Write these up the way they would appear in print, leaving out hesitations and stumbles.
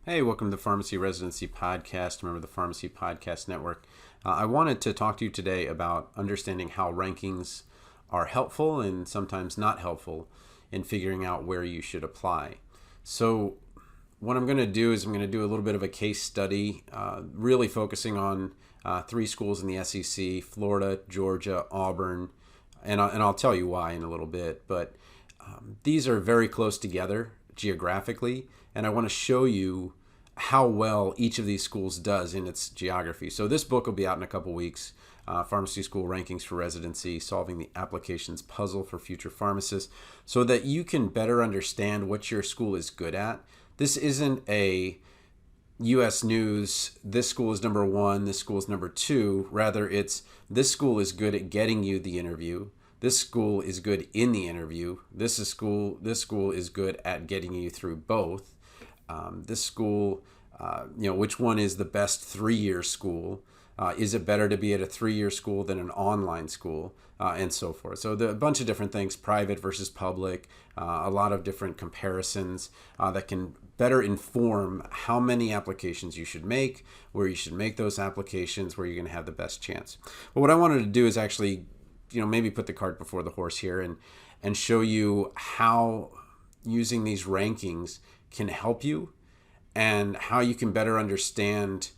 Hey, welcome to the Pharmacy Residency Podcast, a member of the Pharmacy Podcast Network. I wanted to talk to you today about understanding how rankings are helpful and sometimes not helpful in figuring out where you should apply. So, what I'm going to do is I'm going to do a little bit of a case study, really focusing on three schools in the SEC: Florida, Georgia, Auburn, and I'll tell you why in a little bit. But these are very close together geographically, and I want to show you how well each of these schools does in its geography. So this book will be out in a couple weeks. Pharmacy School Rankings for Residency, Solving the Applications Puzzle for Future Pharmacists, so that you can better understand what your school is good at. This isn't a U.S. News, this school is number one, this school is number two. Rather, it's this school is good at getting you the interview. This school is good in the interview. This school is good at getting you through both. This school, which one is the best 3-year school? Is it better to be at a 3-year school than an online school? And so forth. So a bunch of different things, private versus public, a lot of different comparisons that can better inform how many applications you should make, where you should make those applications, where you're going to have the best chance. But what I wanted to do is actually, maybe put the cart before the horse here and show you how using these rankings can help you and how you can better understand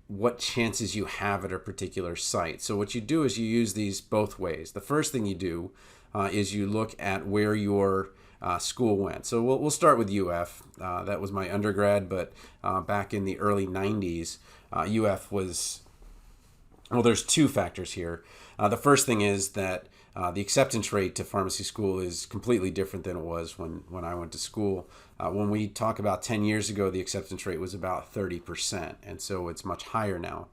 what chances you have at a particular site. So what you do is you use these both ways. The first thing you do is you look at where your school went. So we'll start with UF. That was my undergrad, but back in the early 90s, UF was, well, there's two factors here. The first thing is that the acceptance rate to pharmacy school is completely different than it was when I went to school. When we talk about 10 years ago, the acceptance rate was about 30%, and so it's much higher now.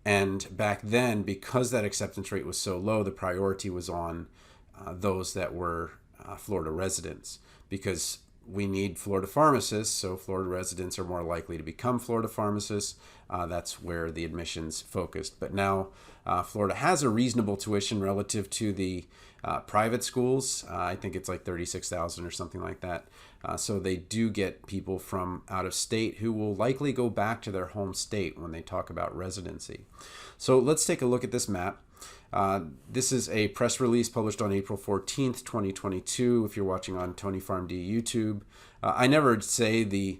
And back then, because that acceptance rate was so low, the priority was on those that were Florida residents, because we need Florida pharmacists, so Florida residents are more likely to become Florida pharmacists. That's where the admissions focused. But now Florida has a reasonable tuition relative to the private schools. I think it's like $36,000 or something like that. So they do get people from out of state who will likely go back to their home state when they talk about residency. So let's take a look at this map. This is a press release published on April 14th, 2022. If you're watching on Tony PharmD YouTube, I never say the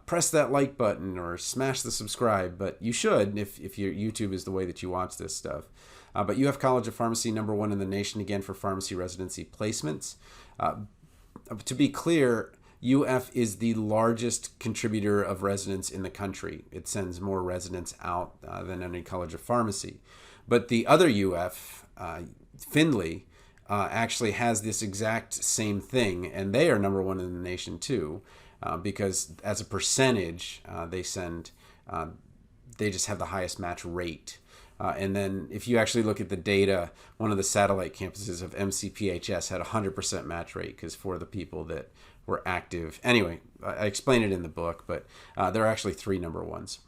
press that like button or smash the subscribe, but you should if your YouTube is the way that you watch this stuff. But UF College of Pharmacy, #1 in the nation again for pharmacy residency placements. To be clear, UF is the largest contributor of residents in the country. It sends more residents out than any college of pharmacy. But the other UF, Findlay, actually has this exact same thing, and they are #1 in the nation too, because as a percentage, they just have the highest match rate. And then if you actually look at the data, one of the satellite campuses of MCPHS had a 100% match rate because for the people that were active. Anyway, I explain it in the book, but there are actually 3 #1s.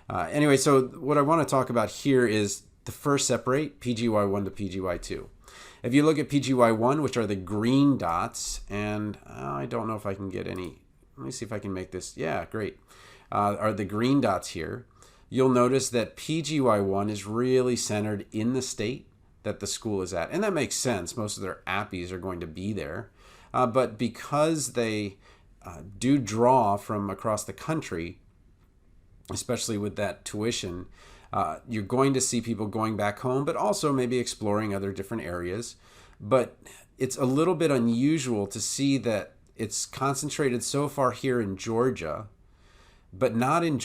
Anyway, so what I want to talk about here is the first separate, PGY1 to PGY2. If you look at PGY1, which are the green dots, and I don't know if I can get any, let me see if I can make this, yeah, great, are the green dots here. You'll notice that PGY1 is really centered in the state that the school is at. And that makes sense. Most of their appies are going to be there. But because they do draw from across the country, especially with that tuition, you're going to see people going back home, but also maybe exploring other different areas. But it's a little bit unusual to see that it's concentrated so far here in Georgia, but not in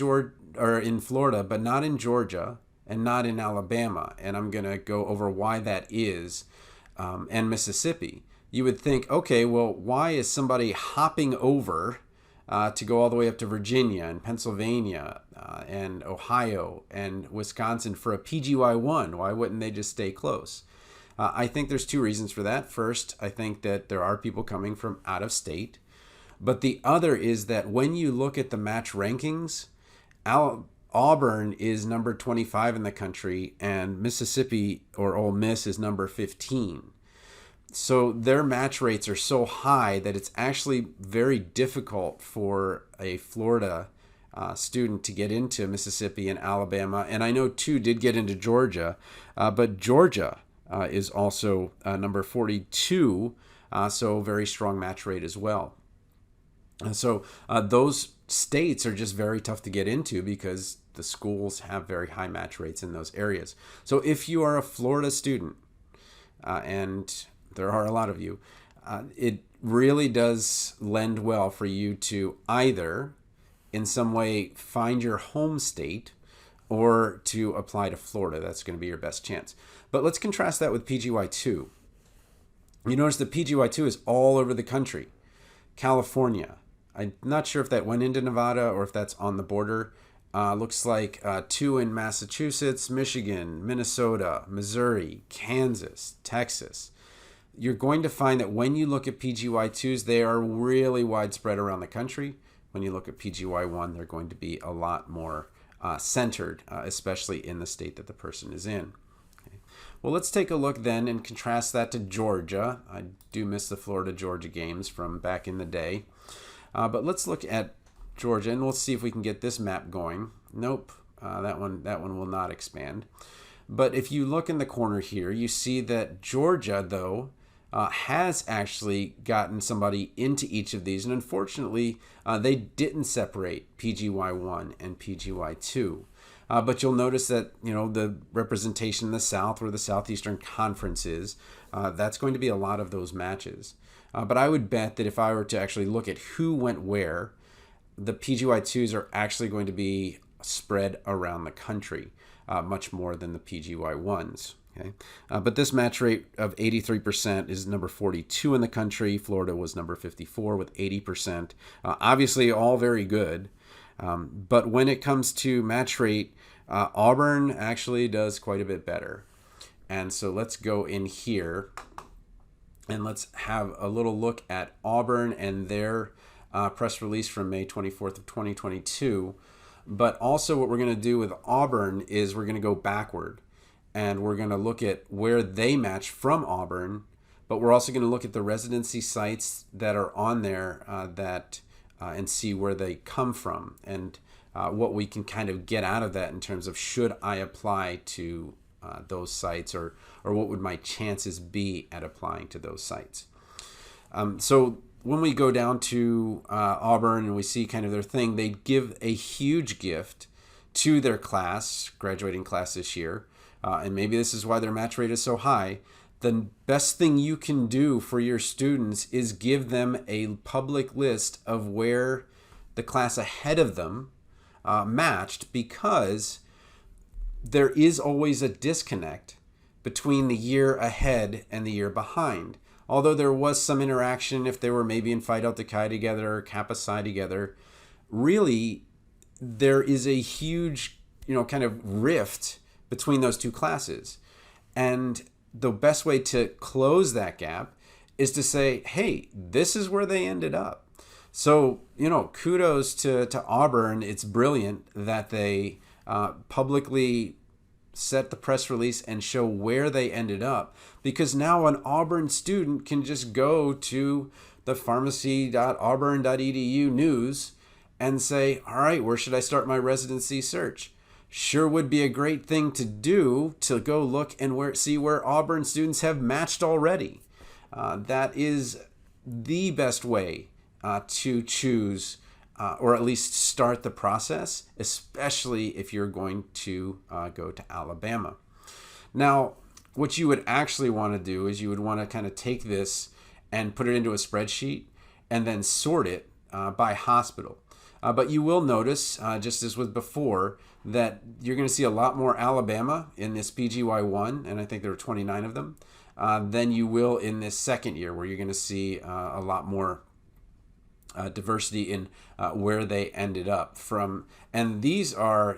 in Florida, but not in Georgia and not in Alabama. And I'm going to go over why that is, and Mississippi. You would think, okay, well, why is somebody hopping over to go all the way up to Virginia and Pennsylvania and Ohio and Wisconsin for a PGY1? Why wouldn't they just stay close? I think there's 2 reasons for that. First, I think that there are people coming from out of state. But the other is that when you look at the match rankings, Auburn is number 25 in the country, and Mississippi or Ole Miss is number 15. So their match rates are so high that it's actually very difficult for a Florida student to get into Mississippi and Alabama. And I know 2 did get into Georgia, but Georgia is also number 42, so very strong match rate as well. So those states are just very tough to get into because the schools have very high match rates in those areas. So if you are a Florida student, and there are a lot of you, it really does lend well for you to either in some way find your home state or to apply to Florida. That's going to be your best chance. But let's contrast that with PGY2. You notice that PGY2 is all over the country. California. I'm not sure if that went into Nevada or if that's on the border. Looks like 2 in Massachusetts, Michigan, Minnesota, Missouri, Kansas, Texas. You're going to find that when you look at PGY2s, they are really widespread around the country. When you look at PGY1, they're going to be a lot more centered, especially in the state that the person is in. Okay. Well, let's take a look then and contrast that to Georgia. I do miss the Florida-Georgia games from back in the day. But let's look at Georgia, and we'll see if we can get this map going. Nope, that one will not expand. But if you look in the corner here, you see that Georgia, though, has actually gotten somebody into each of these. And unfortunately, they didn't separate PGY1 and PGY2. But you'll notice that, the representation in the South, where the Southeastern Conference is, that's going to be a lot of those matches. But I would bet that if I were to actually look at who went where, the PGY2s are actually going to be spread around the country much more than the PGY1s. Okay, but this match rate of 83% is number 42 in the country. Florida was number 54 with 80%. Obviously, all very good. But when it comes to match rate, Auburn actually does quite a bit better. And so let's go in here and let's have a little look at Auburn and their press release from May 24th of 2022. But also what we're going to do with Auburn is we're going to go backward. And we're going to look at where they match from Auburn, but we're also going to look at the residency sites that are on there and see where they come from and what we can kind of get out of that in terms of should I apply to those sites or what would my chances be at applying to those sites. So when we go down to Auburn and we see kind of their thing, they give a huge gift to their class, graduating class this year. And maybe this is why their match rate is so high. The best thing you can do for your students is give them a public list of where the class ahead of them matched, because there is always a disconnect between the year ahead and the year behind. Although there was some interaction if they were maybe in Phi Delta Chi together or Kappa Psi together, really there is a huge, kind of rift between those two classes. And the best way to close that gap is to say, hey, this is where they ended up. So, kudos to Auburn. It's brilliant that they publicly set the press release and show where they ended up, because now an Auburn student can just go to the pharmacy.auburn.edu news and say, all right, where should I start my residency search? Sure would be a great thing to do, to go look and see where Auburn students have matched already. That is the best way to choose or at least start the process, especially if you're going to go to Alabama. Now, what you would actually want to do is you would want to kind of take this and put it into a spreadsheet and then sort it by hospital. But you will notice, just as with before, that you're going to see a lot more Alabama in this PGY1, and I think there are 29 of them, than you will in this second year, where you're going to see a lot more diversity in where they ended up from. And these are,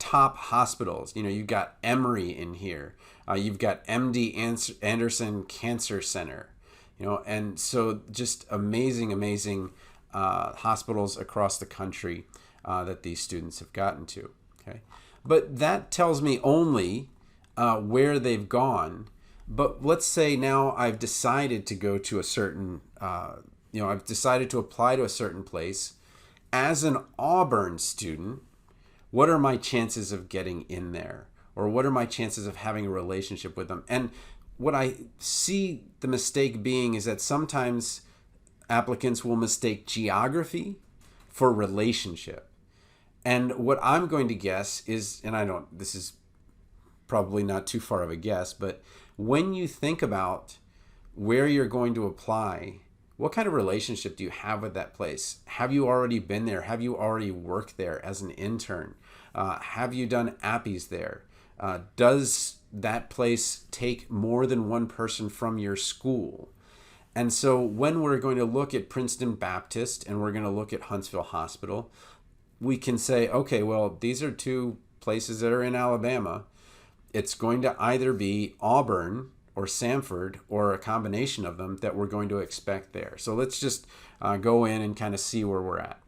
top hospitals. You've got Emory in here. You've got MD Anderson Cancer Center, and so just amazing hospitals across the country that these students have gotten to. Okay, but that tells me only where they've gone. But let's say now I've decided to go to a certain, I've decided to apply to a certain place, as an Auburn student, what are my chances of getting in there? Or what are my chances of having a relationship with them? And what I see the mistake being is that sometimes applicants will mistake geography for relationship. And what I'm going to guess is, and this is probably not too far of a guess, but when you think about where you're going to apply, what kind of relationship do you have with that place? Have you already been there? Have you already worked there as an intern? Have you done appies there? Does that place take more than one person from your school? And so when we're going to look at Princeton Baptist and we're going to look at Huntsville Hospital, we can say, okay, well, these are two places that are in Alabama. It's going to either be Auburn or Samford or a combination of them that we're going to expect there. So let's just go in and kind of see where we're at.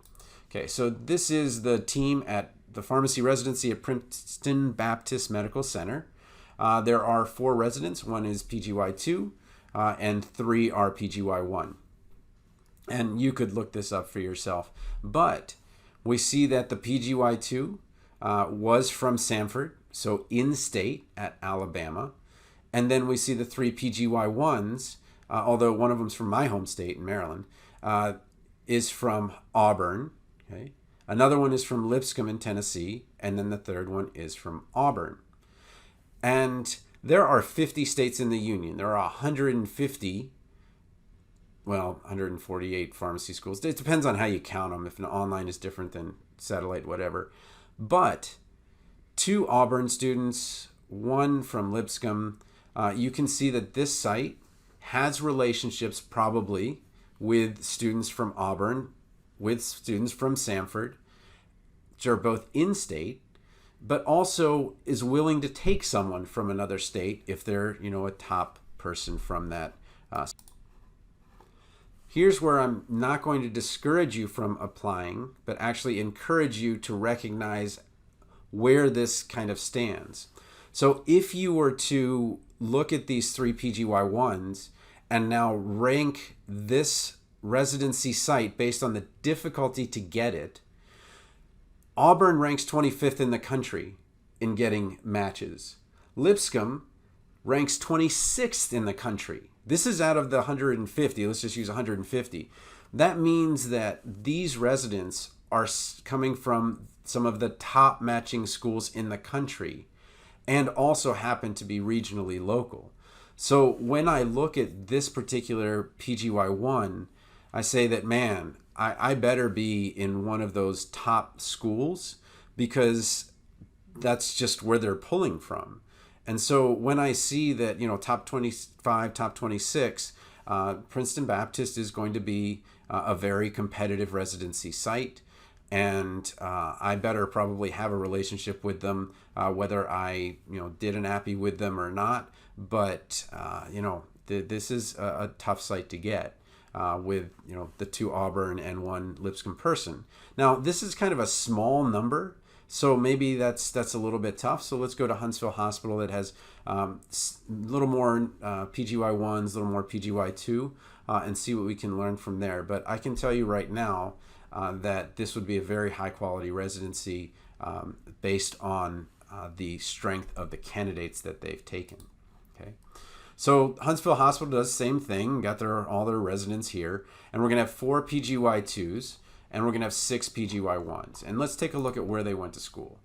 Okay, so this is the team at the pharmacy residency at Princeton Baptist Medical Center. There are 4 residents. 1 is PGY2 and 3 are PGY1. And you could look this up for yourself. But we see that the PGY2 was from Samford, so in-state at Alabama. And then we see the 3 PGY1s, although one of them's from my home state in Maryland, is from Auburn. Okay. Another one is from Lipscomb in Tennessee, and then the third one is from Auburn. And there are 50 states in the union. There are 148 pharmacy schools. It depends on how you count them, if an online is different than satellite, whatever. But 2 Auburn students, 1 from Lipscomb, you can see that this site has relationships probably with students from Auburn, with students from Samford, which are both in-state, but also is willing to take someone from another state if they're, a top person from that. Here's where I'm not going to discourage you from applying, but actually encourage you to recognize where this kind of stands. So if you were to look at these 3 PGY1s and now rank this residency site based on the difficulty to get it, Auburn ranks 25th in the country in getting matches. Lipscomb ranks 26th in the country. This is out of the 150. Let's just use 150. That means that these residents are coming from some of the top matching schools in the country and also happen to be regionally local. So when I look at this particular PGY1, I say that, man, I better be in one of those top schools because that's just where they're pulling from. And so when I see that, top 25, top 26, Princeton Baptist is going to be a very competitive residency site. And I better probably have a relationship with them, whether I, did an appy with them or not. But, this is a tough site to get. With the 2 Auburn and 1 Lipscomb person. Now this is kind of a small number, so maybe that's a little bit tough. So let's go to Huntsville Hospital that has a little more PGY1s, a little more PGY2, and see what we can learn from there. But I can tell you right now that this would be a very high quality residency based on the strength of the candidates that they've taken. Okay. So Huntsville Hospital does the same thing, got all their residents here, and we're going to have 4 PGY2s, and we're going to have 6 PGY1s. And let's take a look at where they went to school.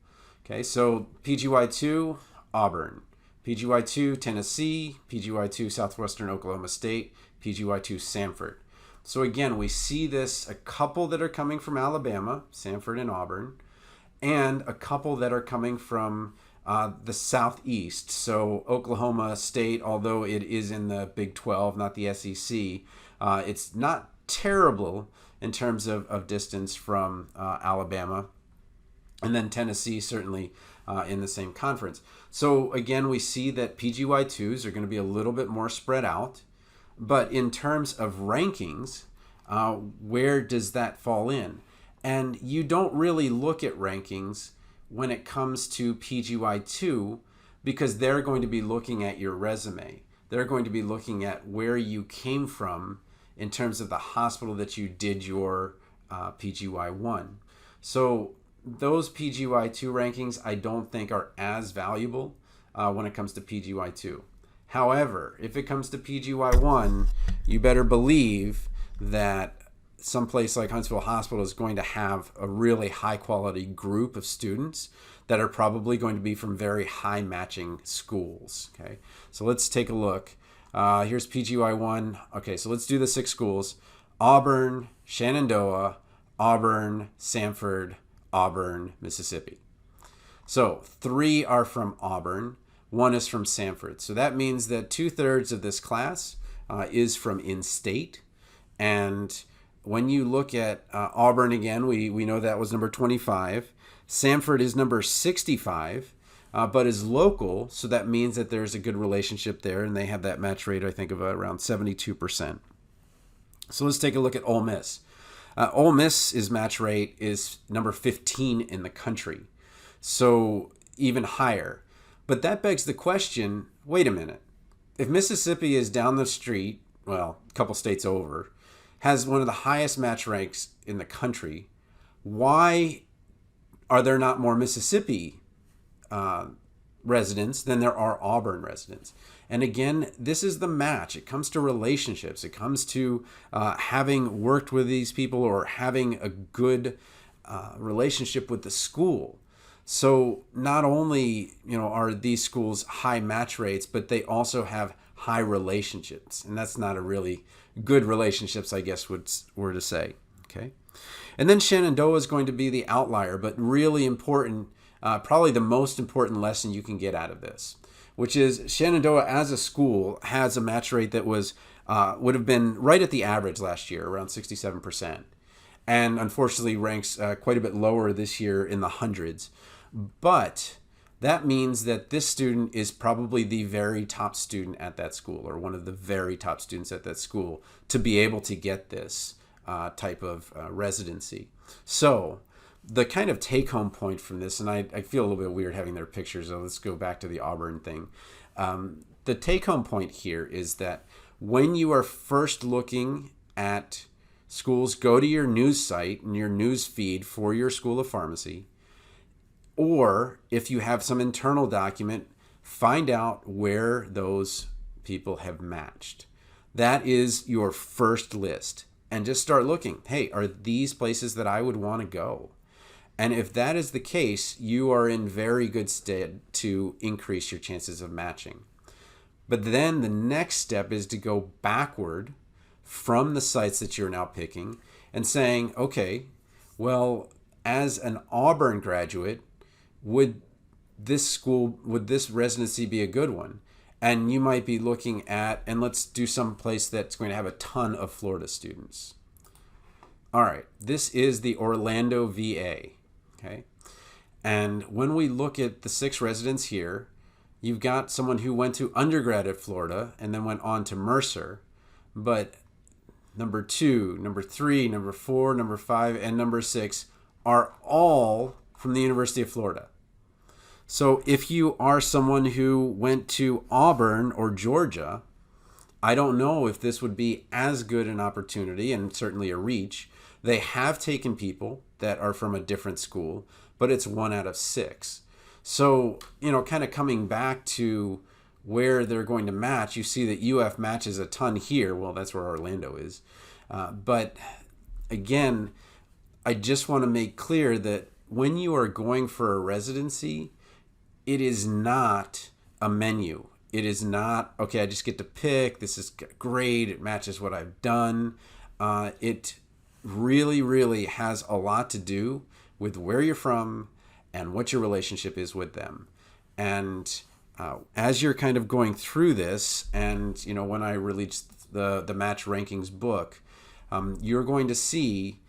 Okay, so PGY2, Auburn. PGY2, Tennessee. PGY2, Southwestern Oklahoma State. PGY2, Samford. So again, we see this, a couple that are coming from Alabama, Samford and Auburn, and a couple that are coming from the Southeast. So Oklahoma State, although it is in the Big 12, not the SEC, it's not terrible in terms of distance from Alabama. And then Tennessee, certainly in the same conference. So again, we see that PGY2s are going to be a little bit more spread out. But in terms of rankings, where does that fall in? And you don't really look at rankings when it comes to PGY2 because they're going to be looking at your resume. They're going to be looking at where you came from in terms of the hospital that you did your PGY1. So those PGY2 rankings I don't think are as valuable when it comes to PGY2. However, if it comes to PGY1, you better believe that someplace like Huntsville Hospital is going to have a really high quality group of students that are probably going to be from very high matching schools. Okay, so let's take a look. Here's PGY1. Okay, so let's do the 6 schools: Auburn, Shenandoah, Auburn, Samford, Auburn, Mississippi. So 3 are from Auburn, 1 is from Samford. So that means that 2/3 of this class is from in-state. And when you look at Auburn again, we know that was number 25. Samford is number 65, but is local. So that means that there's a good relationship there. And they have that match rate, I think, of around 72%. So let's take a look at Ole Miss. Ole Miss's match rate is number 15 in the country. So even higher. But that begs the question, wait a minute. If Mississippi is down the street, well, a couple states over, has one of the highest match ranks in the country, why are there not more Mississippi residents than there are Auburn residents? And again, this is the match. It comes to relationships. It comes to having worked with these people or having a good relationship with the school. So not only, are these schools high match rates, but they also have high relationships. And that's not a really good relationships, I guess were to say. Okay. And then Shenandoah is going to be the outlier, but really important, probably the most important lesson you can get out of this, which is Shenandoah as a school has a match rate that would have been right at the average last year, around 67%. And unfortunately ranks quite a bit lower this year in the hundreds. But that means that this student is probably the very top student at that school, or one of the very top students at that school, to be able to get this type of residency. So the kind of take-home point from this, and I feel a little bit weird having their pictures, so let's go back to the Auburn thing. The take-home point here is that when you are first looking at schools, go to your news site and your news feed for your school of pharmacy. Or if you have some internal document, find out where those people have matched. That is your first list. And just start looking. Hey, are these places that I would want to go? And if that is the case, you are in very good stead to increase your chances of matching. But then the next step is to go backward from the sites that you're now picking and saying, okay, well, as an Auburn graduate, would this residency be a good one? And you might be looking at, and let's do some place that's going to have a ton of Florida students. All right, this is the Orlando VA, okay? And when we look at the 6 residents here, you've got someone who went to undergrad at Florida and then went on to Mercer, but number 2, number 3, number 4, number 5, and number 6 are all from the University of Florida. So if you are someone who went to Auburn or Georgia, I don't know if this would be as good an opportunity, and certainly a reach. They have taken people that are from a different school, but it's 1 out of 6. So, kind of coming back to where they're going to match, you see that UF matches a ton here. Well, that's where Orlando is. But again, I just want to make clear that when you are going for a residency, it is not a menu. It is not, okay, I just get to pick. This is great. It matches what I've done. It really, really has a lot to do with where you're from and what your relationship is with them. And as you're kind of going through this, and, when I released the Match Rankings book, you're going to see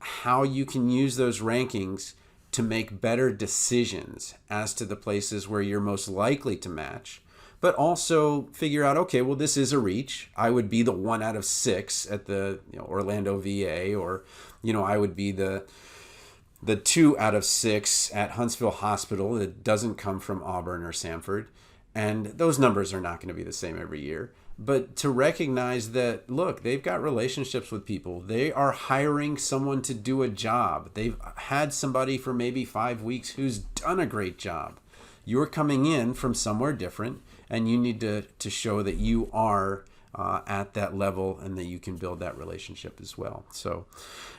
how you can use those rankings to make better decisions as to the places where you're most likely to match, but also figure out, okay, well, this is a reach. I would be the 1 out of 6 at the Orlando VA, or, I would be the 2 out of 6 at Huntsville Hospital that doesn't come from Auburn or Samford. And those numbers are not going to be the same every year. but to recognize that, look, they've got relationships with people. They are hiring someone to do a job. They've had somebody for maybe 5 weeks who's done a great job. You're coming in from somewhere different, and you need to show that you are at that level and that you can build that relationship as well. So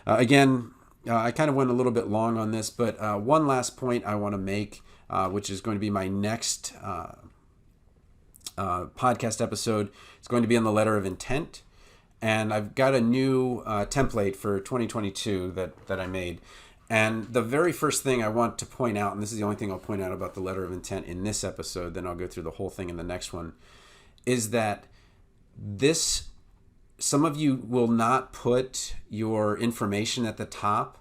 again, I kind of went a little bit long on this, but one last point I want to make, which is going to be my next podcast episode. It's going to be on the letter of intent. And I've got a new template for 2022 that I made. And the very first thing I want to point out, and this is the only thing I'll point out about the letter of intent in this episode, then I'll go through the whole thing in the next one, is that some of you will not put your information at the top,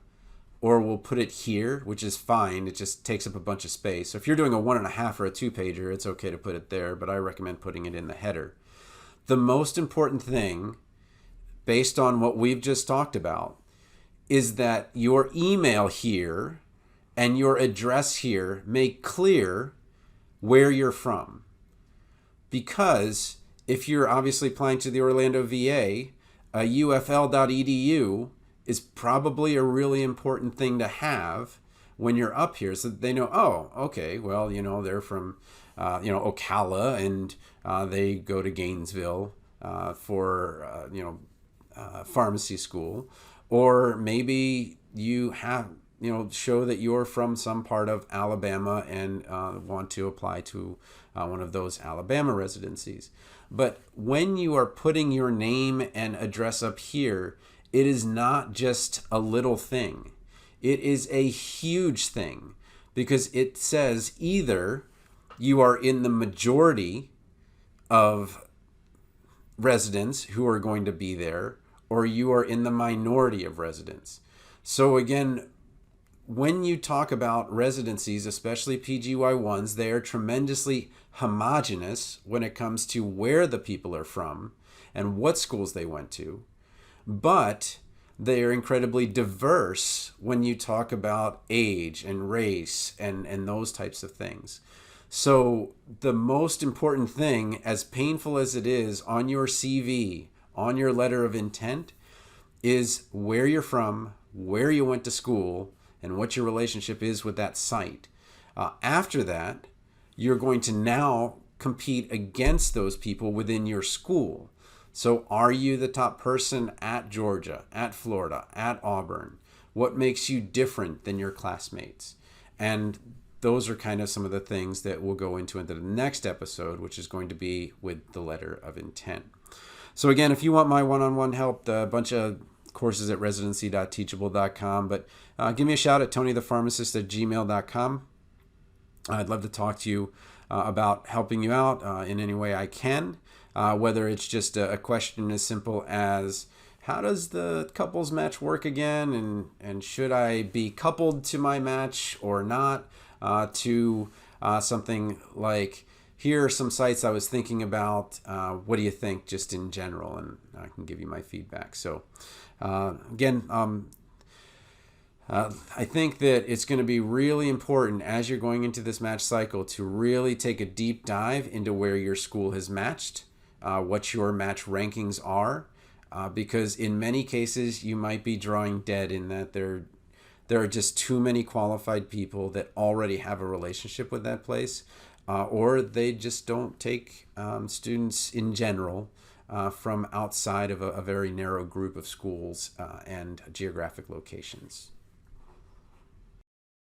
or will put it here, which is fine. It just takes up a bunch of space. So if you're doing a 1.5 or a 2-pager, it's okay to put it there, but I recommend putting it in the header. The most important thing, based on what we've just talked about, is that your email here and your address here make clear where you're from. Because if you're obviously applying to the Orlando VA, ufl.edu is probably a really important thing to have when you're up here, so that they know, oh, okay, well, they're from, Ocala, and they go to Gainesville for, pharmacy school. Or maybe you have, show that you're from some part of Alabama and want to apply to one of those Alabama residencies. But when you are putting your name and address up here, it is not just a little thing. It is a huge thing, because it says either you are in the majority of residents who are going to be there, or you are in the minority of residents. So again, when you talk about residencies, especially PGY1s, they are tremendously homogenous when it comes to where the people are from and what schools they went to. But they are incredibly diverse when you talk about age and race and those types of things. So the most important thing, as painful as it is on your CV, on your letter of intent, is where you're from, where you went to school, and what your relationship is with that site. After that, you're going to now compete against those people within your school. So are you the top person at Georgia, at Florida, at Auburn? What makes you different than your classmates? And those are kind of some of the things that we'll go into the next episode, which is going to be with the letter of intent. So again, if you want my one-on-one help, a bunch of courses at residency.teachable.com, but give me a shout at tonythepharmacist@gmail.com. I'd love to talk to you about helping you out in any way I can, whether it's just a question as simple as, how does the couples match work again, and should I be coupled to my match or not, to something like, here are some sites I was thinking about, what do you think just in general, and I can give you my feedback. So again, I think that it's going to be really important as you're going into this match cycle to really take a deep dive into where your school has matched, what your match rankings are, because in many cases you might be drawing dead in that there are just too many qualified people that already have a relationship with that place, or they just don't take students in general from outside of a very narrow group of schools and geographic locations.